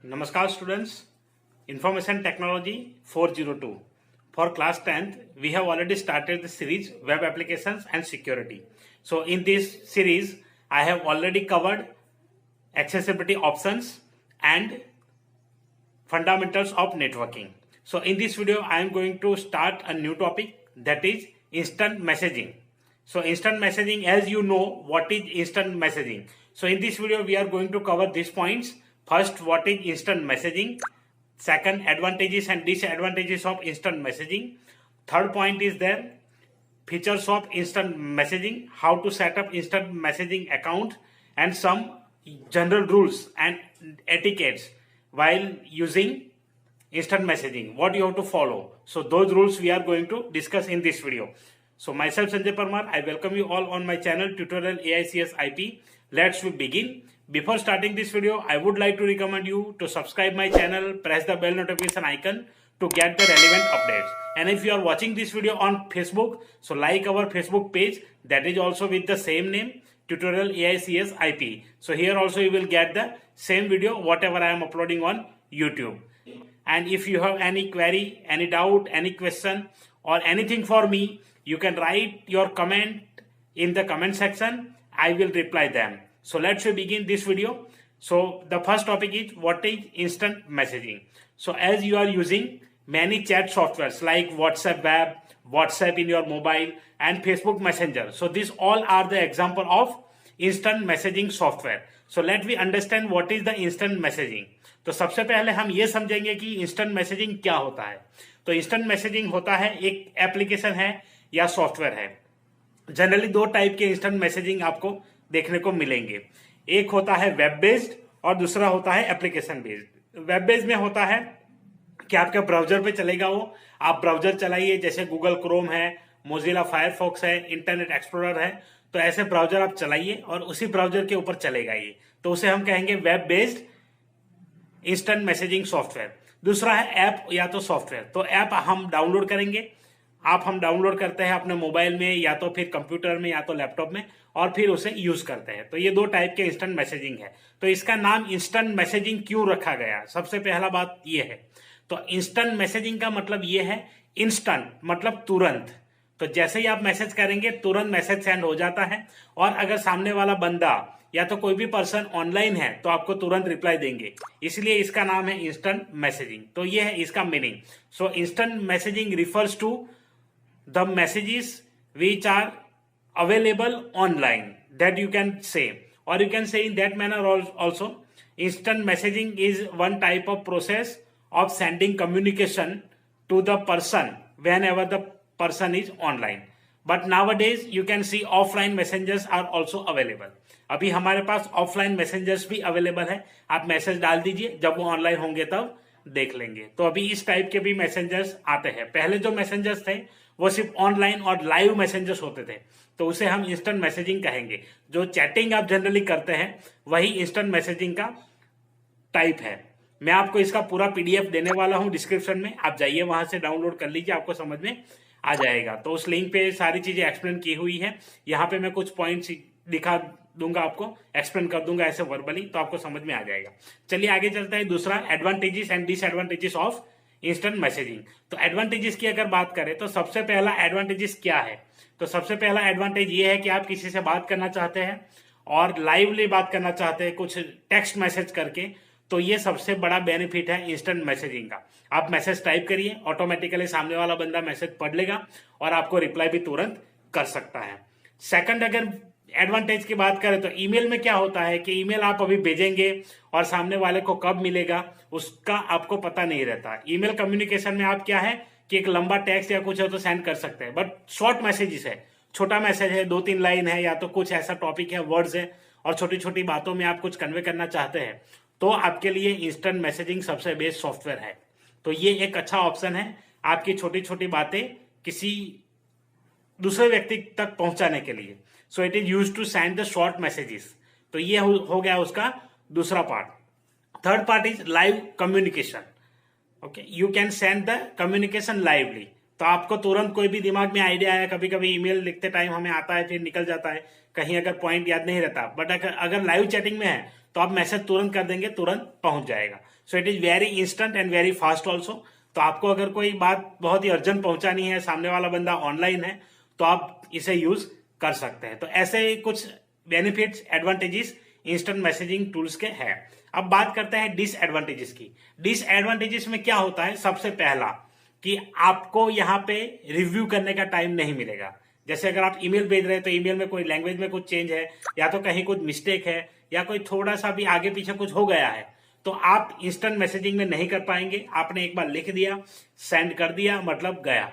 Namaskar students, Information Technology 402. For class 10th, we have already started the series Web Applications and Security. So in this series, I have already covered accessibility options and fundamentals of networking. So in this video, I am going to start a new topic, that is instant messaging. So instant messaging, as you know, what is instant messaging? So in this video, we are going to cover these points. First, what is instant messaging? Second, advantages and disadvantages of instant messaging. Third point is there, features of instant messaging, how to set up instant messaging account, and some general rules and etiquettes while using instant messaging, what you have to follow. So those rules we are going to discuss in this video. So myself Sanjay Parmar, I welcome you all on my channel TutorialAICSIP. Let's begin. Before starting this video, I would like to recommend you to subscribe my channel, press the bell notification icon to get the relevant updates. And if you are watching this video on Facebook, so like our Facebook page, that is also with the same name, TutorialAICSIP. So here also you will get the same video whatever I am uploading on YouTube. And if you have any query, any doubt, any question or anything for me, you can write your comment in the comment section. I will reply them. So let's begin this video. So the first topic is what is instant messaging. So as you are using many chat softwares like WhatsApp Web, WhatsApp in your mobile and Facebook Messenger. So these all are the example of instant messaging software. So let me understand what is the instant messaging. तो सबसे पहले हम ये समझेंगे कि instant messaging क्या होता है. तो इंस्टेंट मैसेजिंग होता है एक एप्लीकेशन है या सॉफ्टवेयर है. जनरली दो टाइप के इंस्टेंट मैसेजिंग आपको देखने को मिलेंगे. एक होता है वेब बेस्ड और दूसरा होता है एप्लीकेशन बेस्ड. वेब बेस्ड में होता है कि आपके ब्राउजर पे चलेगा वो. आप ब्राउजर चलाइए, जैसे गूगल क्रोम है, मोजिला फायरफॉक्स है, इंटरनेट एक्सप्लोरर है, तो ऐसे ब्राउजर आप चलाइए और उसी ब्राउजर के ऊपर चलेगा ये. तो उसे हम कहेंगे web based instant messaging software. दूसरा है ऐप या तो सॉफ्टवेयर. तो ऐप हम डाउनलोड करेंगे. हम डाउनलोड करते हैं अपने मोबाइल में या तो फिर कंप्यूटर में या तो लैपटॉप में और फिर उसे यूज करते हैं. तो ये दो टाइप के इंस्टेंट मैसेजिंग है. तो इसका नाम इंस्टेंट मैसेजिंग क्यों रखा गया, सबसे पहला बात ये है. तो इंस्टेंट मैसेजिंग का मतलब ये है, इंस्टेंट मतलब तुरंत. तो जैसे ही आप मैसेज करेंगे तुरंत मैसेज सेंड हो जाता है. और अगर सामने वाला बंदा या तो कोई भी पर्सन ऑनलाइन है तो आपको तुरंत रिप्लाई देंगे. इसलिए इसका नाम है इंस्टेंट मैसेजिंग. तो ये है इसका meaning. So instant messaging refers to the messages which are available online, that you can say, or you can say in that manner also. Instant messaging is one type of process of sending communication to the person whenever the person is online. But nowadays you can see offline messengers are also available. अभी हमारे पास offline messengers भी available है. आप message डाल दीजिए, जब वो online होंगे तब देख लेंगे. तो अभी इस टाइप के भी मैसेंजर्स आते हैं. पहले जो मैसेंजर्स थे वो सिर्फ ऑनलाइन और लाइव मैसेंजर्स होते थे, तो उसे हम इंस्टेंट मैसेजिंग कहेंगे. जो चैटिंग आप जनरली करते हैं वही इंस्टेंट मैसेजिंग का टाइप है. मैं आपको इसका पूरा पीडीएफ देने वाला हूं डिस्क्रिप्शन में. आप जाइए वहां से डाउनलोड कर लीजिए, आपको समझ में आ जाएगा. तो उस लिंक पे सारी चीजें एक्सप्लेन की हुई है. यहाँ पे मैं कुछ पॉइंट्स दिखा दूंगा, आपको एक्सप्लेन कर दूंगा ऐसे वर्बली, तो आपको समझ में आ जाएगा. चलिए आगे चलते हैं. दूसरा, advantages and disadvantages of instant messaging. तो एडवांटेजेस की अगर बात करें तो सबसे पहला एडवांटेजेस क्या है. तो सबसे पहला एडवांटेज ये है कि आप किसी से बात करना चाहते हैं और लाइवली बात करना चाहते हैं कुछ टेक्स्ट मैसेज करके, तो ये सबसे बड़ा बेनिफिट है इंस्टेंट मैसेजिंग का. आप मैसेज टाइप करिए, ऑटोमेटिकली सामने वाला बंदा मैसेज पढ़ लेगा और आपको रिप्लाई भी तुरंत कर सकता है. सेकंड, अगर एडवांटेज की बात करें तो ईमेल में क्या होता है कि ईमेल आप अभी भेजेंगे और सामने वाले को कब मिलेगा उसका आपको पता नहीं रहता. ईमेल कम्युनिकेशन में आप क्या है कि एक लंबा टेक्स्ट या कुछ है तो सेंड कर सकते हैं, बट शॉर्ट मैसेजेस है, छोटा मैसेज है, 2-3 लाइन है या तो कुछ ऐसा टॉपिक है, वर्ड्स है और छोटी छोटी बातों में आप कुछ कन्वे करना चाहते हैं, तो आपके लिए इंस्टेंट मैसेजिंग सबसे बेस्ट सॉफ्टवेयर है. तो ये एक अच्छा ऑप्शन है आपकी छोटी छोटी बातें किसी दूसरे व्यक्ति तक पहुंचाने के लिए. So it is use to send the short messages. तो ये हो गया उसका दूसरा part. Third part is live communication. Okay, you can send the communication lively. तो आपको तुरंत कोई भी दिमाग में आइडिया आया, कभी कभी ईमेल लिखते टाइम हमें आता है फिर निकल जाता है, कहीं अगर पॉइंट याद नहीं रहता, बट अगर लाइव चैटिंग में है तो आप मैसेज तुरंत कर देंगे, तुरंत पहुंच जाएगा। सो it is very instant and very fast also. तो आपको अगर कोई बात बहुत ही अर्जेंट पहुंचानी है, सामने वाला बंदा ऑनलाइन है, तो आप इसे यूज कर सकते हैं। तो ऐसे कुछ benefits, advantages instant messaging tools के हैं। अब बात करते हैं डिसएडवांटेजेस की। डिसएडवांटेजेस में क्या होता है, सबसे पहला कि आपको यहाँ पे रिव्यू करने का टाइम नहीं मिलेगा। जैसे अगर आप ईमेल भेज रहे हैं तो ईमेल में कोई लैंग्वेज में कुछ चेंज है, या तो कहीं कुछ मिस्टेक है, या कोई थोड़ा सा भी आगे पीछे कुछ हो गया है, तो आप इंस्टेंट मैसेजिंग में नहीं कर पाएंगे। आपने एक बार लिख दिया, सेंड कर दिया, मतलब गया।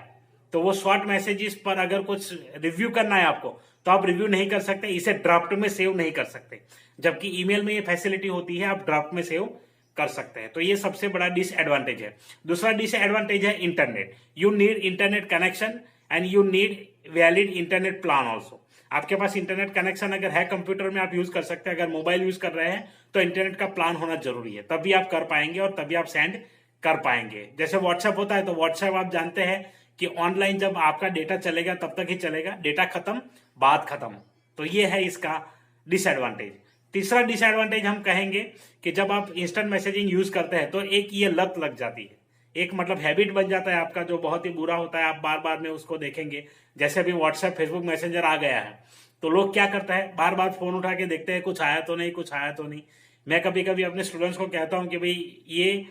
तो वो शॉर्ट मैसेजेस पर अगर कुछ रिव्यू करना है आपको, तो आप रिव्यू नहीं कर सकते, इसे ड्राफ्ट में सेव नहीं कर सकते। जबकि ईमेल में ये फैसिलिटी होती है, आप ड्राफ्ट में सेव कर सकते हैं। तो ये सबसे बड़ा डिसएडवांटेज है। दूसरा डिसएडवांटेज है internet. You need internet connection and you need valid internet plan also. आपके पास इंटरनेट कनेक्शन अगर है कंप्यूटर में, आप यूज कर सकते हैं। अगर मोबाइल यूज कर रहे हैं तो इंटरनेट का प्लान होना जरूरी है, तभी आप कर पाएंगे और तभी आप सेंड कर पाएंगे। जैसे व्हाट्सएप होता है, तो व्हाट्सएप आप जानते हैं कि ऑनलाइन जब आपका डेटा चलेगा तब तक ही चलेगा, डेटा खत्म बात खत्म। तो ये है इसका डिसएडवांटेज। तीसरा डिसएडवांटेज हम कहेंगे कि जब आप इंस्टेंट मैसेजिंग यूज करते हैं तो एक ये लत लग जाती है, एक मतलब हैबिट बन जाता है आपका, जो बहुत ही बुरा होता है। आप बार बार में उसको देखेंगे। जैसे अभी व्हाट्सएप, फेसबुक मैसेंजर आ गया है, तो लोग क्या करता है, बार बार फोन उठा के देखते हैं कुछ आया तो नहीं, कुछ आया तो नहीं। मैं कभी कभी अपने स्टूडेंट्स को कहता हूं कि भाई ये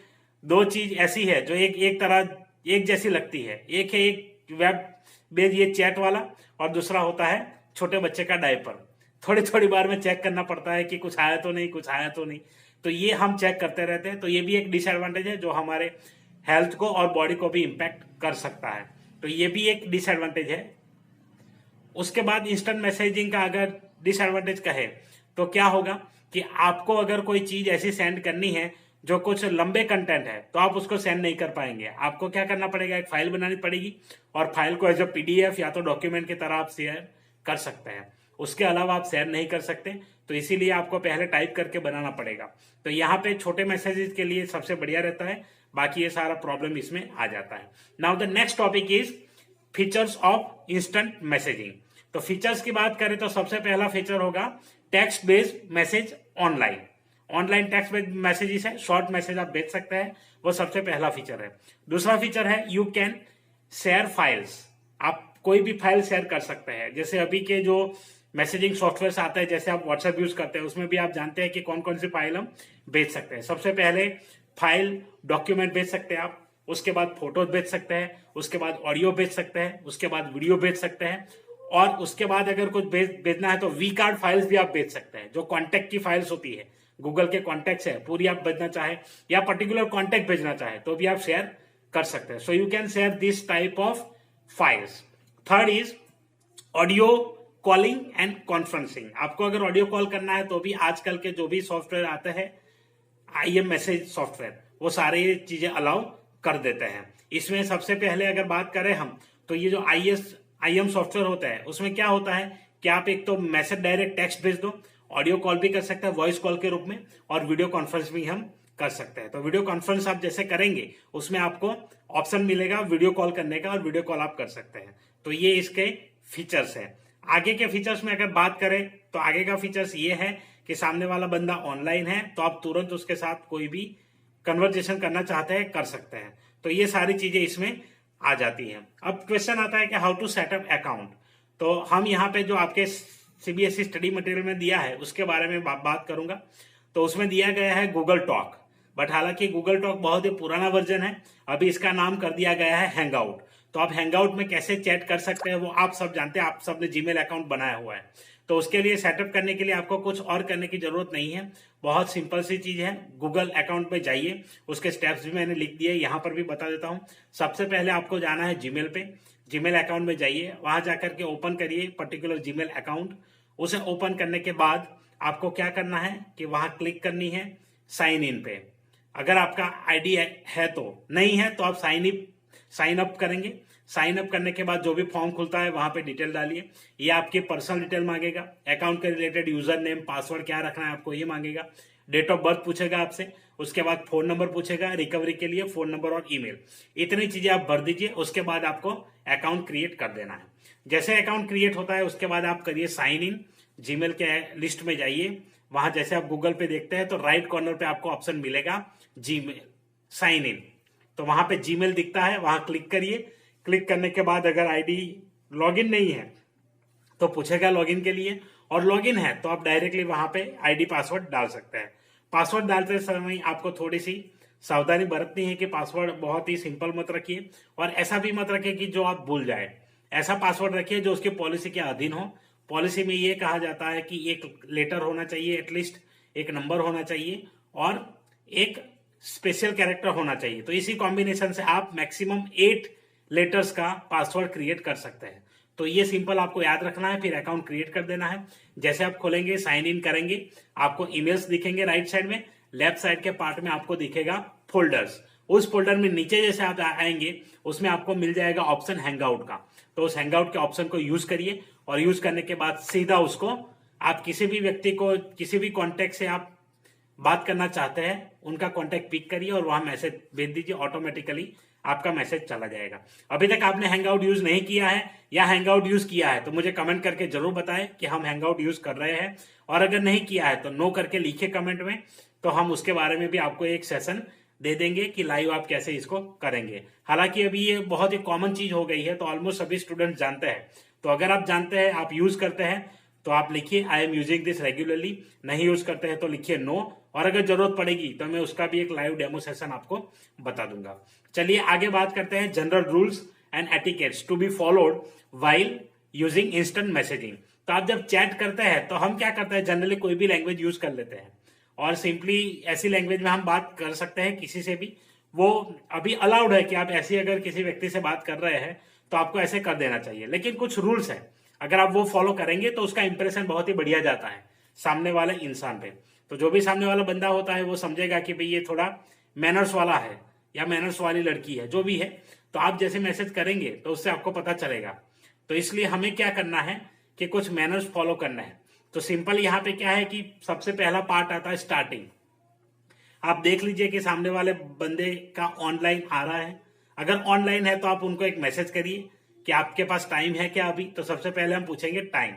दो चीज ऐसी है जो एक तरह एक जैसी लगती है। एक है एक वेब बेस्ड ये चैट वाला, और दूसरा होता है छोटे बच्चे का डायपर। थोड़ी थोड़ी बार में चेक करना पड़ता है कि कुछ आया तो नहीं, कुछ आया तो नहीं। तो ये हम चेक करते रहते हैं। तो ये भी एक डिसएडवांटेज है जो हमारे हेल्थ को और बॉडी को भी इंपैक्ट कर सकता है। तो ये भी एक डिसएडवांटेज है। उसके बाद इंस्टेंट मैसेजिंग का अगर डिसएडवांटेज कहे तो क्या होगा कि आपको अगर कोई चीज ऐसी सेंड करनी है जो कुछ लंबे कंटेंट है, तो आप उसको सेंड नहीं कर पाएंगे। आपको क्या करना पड़ेगा, एक फाइल बनानी पड़ेगी, और फाइल को एज अ पीडीएफ या तो डॉक्यूमेंट की तरह आप शेयर कर सकते हैं। उसके अलावा आप शेयर नहीं कर सकते, तो इसीलिए आपको पहले टाइप करके बनाना पड़ेगा। तो यहाँ पे छोटे मैसेजेस के लिए सबसे बढ़िया रहता है, बाकी ये सारा प्रॉब्लम इसमें आ जाता है। Now the next topic is features of instant messaging. तो फीचर्स की बात करें तो सबसे पहला फीचर होगा text based message online. Online text based messages है, शॉर्ट मैसेज आप भेज सकते हैं, वो सबसे पहला फीचर है। दूसरा फीचर है यू कैन शेयर फाइल्स। आप कोई भी फाइल शेयर कर सकते हैं। जैसे अभी के जो मैसेजिंग सॉफ्टवेयर आते हैं, जैसे आप व्हाट्सएप यूज करते हैं, उसमें भी आप जानते हैं कि कौन कौन सी फाइल हम भेज सकते हैं। सबसे पहले फाइल डॉक्यूमेंट भेज सकते हैं आप, उसके बाद फोटोज भेज सकते हैं, उसके बाद ऑडियो भेज सकते हैं, उसके बाद वीडियो भेज सकते हैं, और उसके बाद अगर कुछ भेजना है तो वी कार्ड फाइल्स भी आप भेज सकते हैं। जो कॉन्टेक्ट की फाइल्स होती है, गूगल के कॉन्टेक्ट है, पूरी आप भेजना चाहे या पर्टिकुलर कॉन्टेक्ट भेजना चाहे तो भी आप शेयर कर सकते हैं। So you can share this type of files. Third is audio calling and conferencing. आपको अगर ऑडियो कॉल करना है तो भी आजकल के जो भी सॉफ्टवेयर आते हैं, आईएम मैसेज सॉफ्टवेयर, वो सारे चीजें अलाउ कर देते हैं। इसमें सबसे पहले अगर बात करें हम, तो ये जो आईएम सॉफ्टवेयर होता है, उसमें क्या होता है कि आप एक तो मैसेज डायरेक्ट टेक्स्ट भेज दो, ऑडियो कॉल भी कर सकते हैं वॉइस कॉल के रूप में, और वीडियो कॉन्फ्रेंस भी हम कर सकते हैं। तो वीडियो कॉन्फ्रेंस आप जैसे करेंगे, उसमें आपको ऑप्शन मिलेगा वीडियो कॉल करने का, और वीडियो कॉल आप कर सकते हैं। तो ये इसके फीचर्स है। आगे के फीचर्स में अगर बात करें तो आगे का फीचर्स ये है कि सामने वाला बंदा ऑनलाइन है तो आप तुरंत उसके साथ कोई भी कन्वर्जेशन करना चाहते हैं, कर सकते हैं। तो ये सारी चीजें इसमें आ जाती हैं। अब क्वेश्चन आता है कि हाउ टू सेटअप अकाउंट। तो हम यहाँ पे जो आपके सीबीएसई स्टडी मटेरियल में दिया है उसके बारे में बात करूंगा। तो उसमें दिया गया है गूगल टॉक, बट हालांकि गूगल टॉक बहुत ही पुराना वर्जन है, अभी इसका नाम कर दिया गया है हैंगआउट। तो आप हैंगआउट में कैसे चैट कर सकते हैं वो आप सब जानते हैं, आप सब ने जीमेल अकाउंट बनाया हुआ है। तो उसके लिए सेटअप करने के लिए आपको कुछ और करने की जरूरत नहीं है, बहुत सिंपल सी चीज है। गूगल अकाउंट में जाइए, उसके स्टेप्स भी मैंने लिख दिए, यहाँ पर भी बता देता हूँ। सबसे पहले आपको जाना है जीमेल पे, जीमेल अकाउंट में जाइए, वहां जाकर के ओपन करिए पर्टिकुलर जीमेल अकाउंट। उसे ओपन करने के बाद आपको क्या करना है कि वहां क्लिक करनी है साइन इन पे। अगर आपका आईडी है तो, नहीं है तो आप साइन अप करेंगे। साइन अप करने के बाद जो भी फॉर्म खुलता है वहां पे डिटेल डालिए। ये आपके पर्सनल डिटेल मांगेगा, अकाउंट के रिलेटेड यूजर नेम, पासवर्ड क्या रखना है आपको ये मांगेगा, डेट ऑफ बर्थ पूछेगा आपसे, उसके बाद फोन नंबर पूछेगा, रिकवरी के लिए फोन नंबर और ईमेल, इतनी चीजें आप भर दीजिए। उसके बाद आपको अकाउंट क्रिएट कर देना है। जैसे अकाउंट क्रिएट होता है उसके बाद आप करिए साइन इन, जीमेल के लिस्ट में जाइए, वहां जैसे आप गूगल पे देखते हैं तो राइट कॉर्नर पे आपको ऑप्शन मिलेगा जीमेल साइन इन, तो वहां पे जीमेल दिखता है, वहां क्लिक करिए। क्लिक करने के बाद अगर आईडी लॉगिन नहीं है तो पूछेगा लॉगिन के लिए, और लॉगिन है तो आप डायरेक्टली वहां पे आईडी पासवर्ड डाल सकते हैं। पासवर्ड डालते समय आपको थोड़ी सी सावधानी बरतनी है कि पासवर्ड बहुत ही सिंपल मत रखिए, और ऐसा भी मत रखिए कि जो आप भूल जाए। ऐसा पासवर्ड रखिए जो उसकी पॉलिसी के अधीन हो। पॉलिसी में ये कहा जाता है कि एक लेटर होना चाहिए, एटलीस्ट एक नंबर होना चाहिए, और एक स्पेशल कैरेक्टर होना चाहिए। तो इसी कॉम्बिनेशन से आप मैक्सिमम 8 लेटर्स का पासवर्ड क्रिएट कर सकते हैं। तो ये सिंपल आपको याद रखना है, फिर अकाउंट क्रिएट कर देना है। जैसे आप खोलेंगे, साइन इन करेंगे, आपको ईमेल्स दिखेंगे राइट साइड में। लेफ्ट साइड के पार्ट में आपको दिखेगा फोल्डर्स। उस फोल्डर में नीचे जैसे आप आएंगे उसमें आपको मिल जाएगा ऑप्शन हैंगआउट का। तो उस हैंगआउट के ऑप्शन को यूज करिए, और यूज करने के बाद सीधा उसको आप किसी भी व्यक्ति को, किसी भी कॉन्टेक्ट से आप बात करना चाहते हैं उनका कॉन्टेक्ट पिक करिए और वहां मैसेज भेज दीजिए, ऑटोमेटिकली आपका मैसेज चला जाएगा। अभी तक आपने हैंगआउट यूज नहीं किया है या हैंगआउट यूज किया है तो मुझे कमेंट करके जरूर बताएं कि हम हैंगआउट यूज कर रहे हैं, और अगर नहीं किया है तो नो करके लिखिए कमेंट में, तो हम उसके बारे में भी आपको एक सेशन दे देंगे कि लाइव आप कैसे इसको करेंगे। हालांकि अभी ये बहुत ही कॉमन चीज हो गई है, तो ऑलमोस्ट सभी स्टूडेंट जानते हैं। तो अगर आप जानते हैं, आप यूज करते हैं, तो आप लिखिए I am using this regularly. नहीं यूज करते हैं तो लिखिए नो, और अगर जरूरत पड़ेगी तो मैं उसका भी एक लाइव डेमो सेशन आपको बता दूंगा। चलिए आगे बात करते हैं general rules and etiquettes to be followed while using instant messaging. तो आप जब चैट करते हैं तो हम क्या करते हैं, जनरली कोई भी लैंग्वेज यूज कर लेते हैं, और सिंपली ऐसी लैंग्वेज में हम बात कर सकते हैं किसी से भी। वो अभी अलाउड है कि आप ऐसी अगर किसी व्यक्ति से बात कर रहे हैं तो आपको ऐसे कर देना चाहिए, लेकिन कुछ रूल्स है, अगर आप वो फॉलो करेंगे तो उसका इंप्रेशन बहुत ही बढ़िया जाता है सामने वाले इंसान पे। तो जो भी सामने वाला बंदा होता है वो समझेगा कि भाई ये थोड़ा मैनर्स वाला है या मैनर्स वाली लड़की है, जो भी है। तो आप जैसे मैसेज करेंगे तो उससे आपको पता चलेगा। तो इसलिए हमें क्या करना है कि कुछ मैनर्स फॉलो करना है। तो सिंपल यहाँ पे क्या है कि सबसे पहला पार्ट आता है स्टार्टिंग। आप देख लीजिए कि सामने वाले बंदे का ऑनलाइन आ रहा है। अगर ऑनलाइन है तो आप उनको एक मैसेज करिए कि आपके पास टाइम है क्या अभी। तो सबसे पहले हम पूछेंगे टाइम।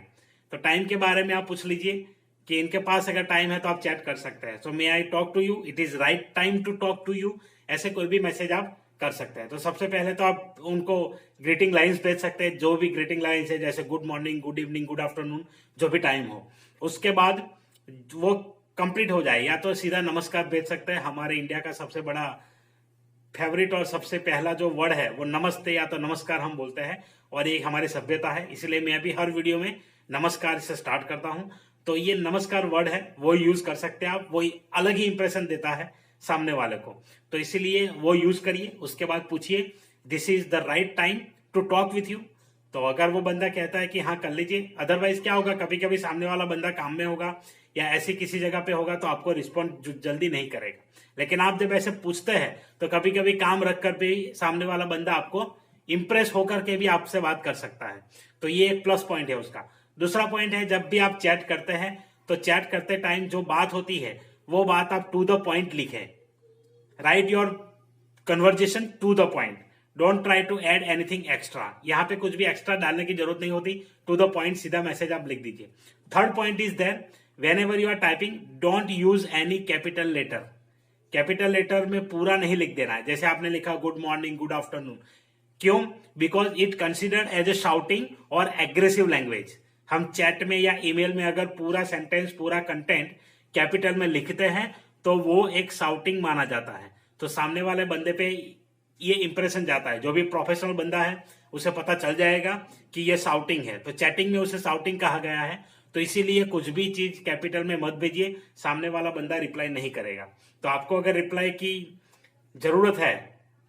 तो टाइम के बारे में आप पूछ लीजिए कि इनके पास अगर टाइम है तो आप चैट कर सकते हैं। So may I talk to you, it is right time to talk to you, ऐसे कोई भी मैसेज आप कर सकते हैं। तो सबसे पहले तो आप उनको ग्रीटिंग लाइंस भेज सकते हैं, जो भी ग्रीटिंग लाइंस है, जैसे good morning, good evening, good afternoon, जो भी टाइम हो। उसके बाद वो कंप्लीट हो जाए, या तो सीधा नमस्कार भेज सकते हैं। हमारे इंडिया का सबसे बड़ा फेवरेट और सबसे पहला जो वर्ड है वो नमस्ते या तो नमस्कार हम बोलते हैं, और ये हमारी सभ्यता है, इसलिए मैं भी हर वीडियो में नमस्कार से स्टार्ट करता हूं। तो ये नमस्कार वर्ड है, वो यूज कर सकते हैं आप, वो अलग ही इंप्रेशन देता है सामने वाले को, तो इसीलिए वो यूज करिए। उसके बाद पूछिए this is the right time to talk with you. तो अगर वो बंदा कहता है कि हाँ कर लीजिए, अदरवाइज क्या होगा, कभी कभी सामने वाला बंदा काम में होगा या ऐसी किसी जगह पे होगा तो आपको रिस्पॉन्ड जल्दी नहीं करेगा। लेकिन आप जब ऐसे पूछते हैं तो कभी कभी काम रख कर भी सामने वाला बंदा आपको इंप्रेस होकर के भी आपसे बात कर सकता है। तो ये एक प्लस पॉइंट है उसका। दूसरा पॉइंट है, जब भी आप चैट करते हैं तो चैट करते टाइम जो बात होती है वो बात आप टू द पॉइंट लिखें। Write your conversation to the point, don't try to add anything extra. यहाँ पे कुछ भी एक्स्ट्रा डालने की जरूरत नहीं होती, टू द पॉइंट सीधा मैसेज आप लिख दीजिए। Third point is there, whenever you are typing don't use any capital letter. Capital letter में पूरा नहीं लिख देना है, जैसे आपने लिखा गुड मॉर्निंग, गुड आफ्टरनून। क्यों? Because it considered as a shouting और एग्रेसिव लैंग्वेज। हम चैट में या ईमेल में अगर पूरा सेंटेंस, पूरा कंटेंट कैपिटल में लिखते हैं तो वो एक शाउटिंग माना जाता है। तो सामने वाले बंदे पे ये इंप्रेशन जाता है, जो भी प्रोफेशनल बंदा है उसे पता चल जाएगा कि ये शाउटिंग है। तो चैटिंग में उसे शाउटिंग कहा गया है, तो इसीलिए कुछ भी चीज कैपिटल में मत भेजिए, सामने वाला बंदा रिप्लाई नहीं करेगा। तो आपको अगर रिप्लाई की जरूरत है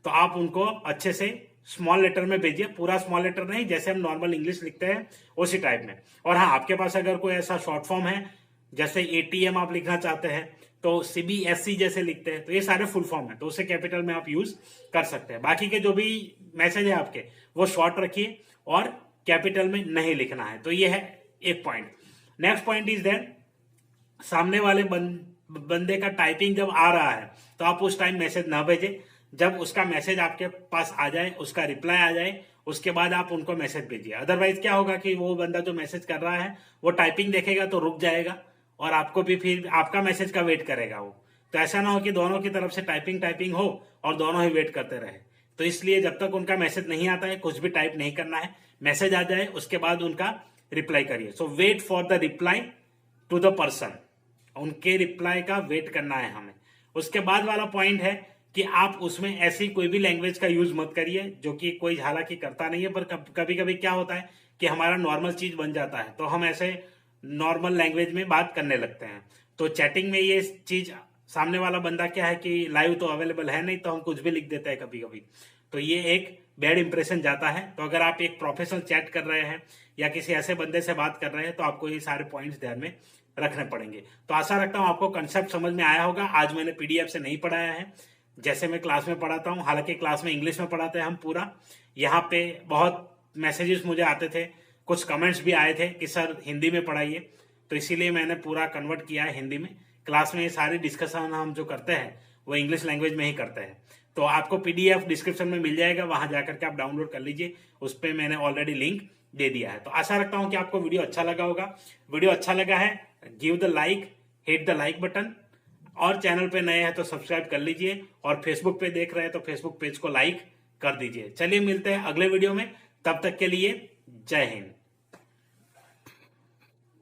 तो आप उनको अच्छे से स्मॉल लेटर में भेजिए, पूरा स्मॉल लेटर नहीं, जैसे हम नॉर्मल इंग्लिश लिखते हैं उसी टाइप में। और हाँ, आपके पास अगर कोई ऐसा शॉर्ट फॉर्म है, जैसे एटीएम आप लिखना चाहते हैं तो सीबीएसई जैसे लिखते हैं, तो ये सारे फुल फॉर्म है, तो उसे कैपिटल में आप यूज कर सकते हैं। बाकी के जो भी मैसेज है आपके वो शॉर्ट रखिए और कैपिटल में नहीं लिखना है। तो ये है एक point. Next point is that सामने वाले बंदे का टाइपिंग जब आ रहा है तो आप उस टाइम मैसेज ना भेजें। जब उसका मैसेज आपके पास आ जाए, उसका रिप्लाई आ जाए, उसके बाद आप उनको मैसेज भेजिए। अदरवाइज क्या होगा कि वो बंदा जो मैसेज कर रहा है वो टाइपिंग देखेगा तो रुक जाएगा और आपको भी फिर आपका मैसेज का वेट करेगा वो। तो ऐसा ना हो कि दोनों की तरफ से टाइपिंग हो और दोनों ही वेट करते रहे। तो इसलिए जब तक उनका मैसेज नहीं आता है कुछ भी टाइप नहीं करना है, मैसेज आ जाए उसके बाद उनका रिप्लाई करिए। So wait for the reply to the person, उनके रिप्लाई का वेट करना है हमें। उसके बाद वाला पॉइंट है कि आप उसमें ऐसी कोई भी लैंग्वेज का यूज मत करिए जो कि कोई हालांकि करता नहीं है, पर कभी कभी क्या होता है कि हमारा नॉर्मल चीज बन जाता है तो हम ऐसे नॉर्मल लैंग्वेज में बात करने लगते हैं। तो चैटिंग में ये चीज, सामने वाला बंदा क्या है कि लाइव तो अवेलेबल है नहीं, तो हम कुछ भी लिख देते हैं कभी कभी, तो ये एक बैड इंप्रेशन जाता है। तो अगर आप एक प्रोफेशनल चैट कर रहे हैं या किसी ऐसे बंदे से बात कर रहे हैं तो आपको ये सारे पॉइंट्स ध्यान में रखने पड़ेंगे। तो आशा रखता हूं आपको कंसेप्ट समझ में आया होगा। आज मैंने पीडीएफ से नहीं पढ़ाया है, जैसे मैं क्लास में पढ़ाता हूं, हालांकि क्लास में इंग्लिश में पढ़ाते हैं हम पूरा। यहाँ पे बहुत मैसेजेस मुझे आते थे, कुछ कमेंट्स भी आए थे कि सर हिंदी में पढ़ाइए, तो इसीलिए मैंने पूरा कन्वर्ट किया है हिंदी में। क्लास में ये सारी डिस्कशन हम जो करते हैं वो इंग्लिश लैंग्वेज में ही करते हैं। तो आपको पीडीएफ डिस्क्रिप्शन में मिल जाएगा, वहां जाकर के आप डाउनलोड कर लीजिए, उस पर मैंने ऑलरेडी लिंक दे दिया है। तो आशा रखता हूं कि आपको वीडियो अच्छा लगा होगा। वीडियो अच्छा लगा है give the like, hit the like button, और चैनल पे नए हैं तो सब्सक्राइब कर लीजिए, और फेसबुक पे देख रहे हैं तो फेसबुक पेज को लाइक कर दीजिए। चलिए मिलते हैं अगले वीडियो में, तब तक के लिए जय हिंद।